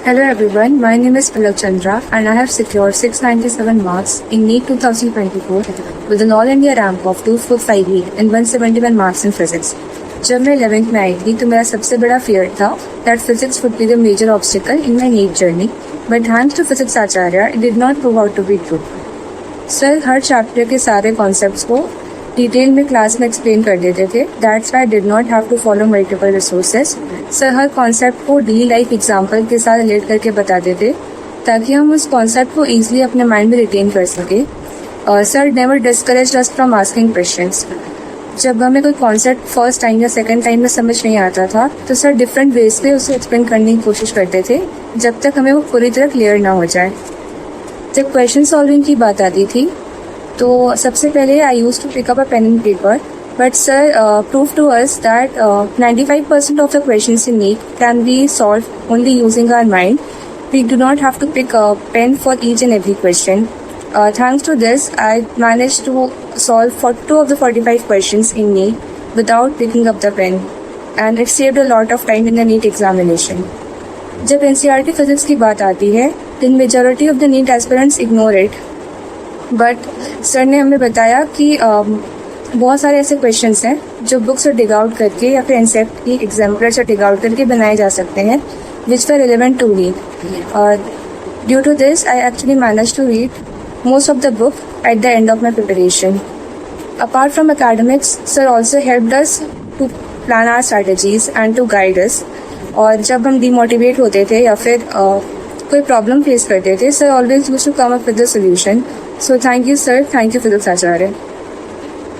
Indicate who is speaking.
Speaker 1: Hello everyone, my name is Palak Chandra and I have secured 697 marks in NEET 2024 with an All India rank of 2458 and 171 marks in physics. जब मैं 11th में आई थी तो मेरा सबसे बड़ा fear था that physics would be the major obstacle in my NEET journey, but thanks to physics Acharya, it did not prove out to be true. Sir her chapter के सारे कॉन्सेप्ट्स को डिटेल में क्लास में explain कर देते थे. That's why I did not have to follow multiple resources. Sir हर concept को डेली लाइफ एग्जांपल के साथ रिलेट करके बताते थे ताकि हम उस कॉन्सेप्ट को ईजिली अपने माइंड में रिटेन कर सके. Sir never discourage us from asking questions. जब हमें कोई कॉन्सेप्ट फर्स्ट टाइम या सेकंड टाइम में समझ नहीं आता था तो सर डिफरेंट वेज पे उसे एक्सप्लेन करने की कोशिश करते थे जब तक हमें वो पूरी तरह क्लियर ना हो जाए. जब क्वेश्चन सॉल्विंग की बात आती थी तो सबसे पहले I used to pick up a pen and paper, but sir prove to us that 95% of the questions in NEET can be solved only using our mind. We do not have to pick a pen for each and every question. Thanks to this, I managed to solve 42 of the 45 questions in NEET without picking up the pen, and it saved a lot of time in the NEET examination. जब NCERT physics की बात आती है, then majority of the NEET aspirants ignore it. But sir ने हमें बताया कि बहुत सारे ऐसे क्वेश्चंस हैं जो बुक से डिग आउट करके या फिर एनसेप्ट की एग्जाम्पलर से डिग आउट करके बनाए जा सकते हैं which were relevant to read. Due to this I actually manage to read most of the book at the end of my preparation. Apart from academics, sir also helped us to plan our strategies and to guide us. और जब हम demotivate होते थे या फिर कोई problem face करते थे, sir always used to come up with the solution. So thank you, sir. Thank you, Physics Acharya.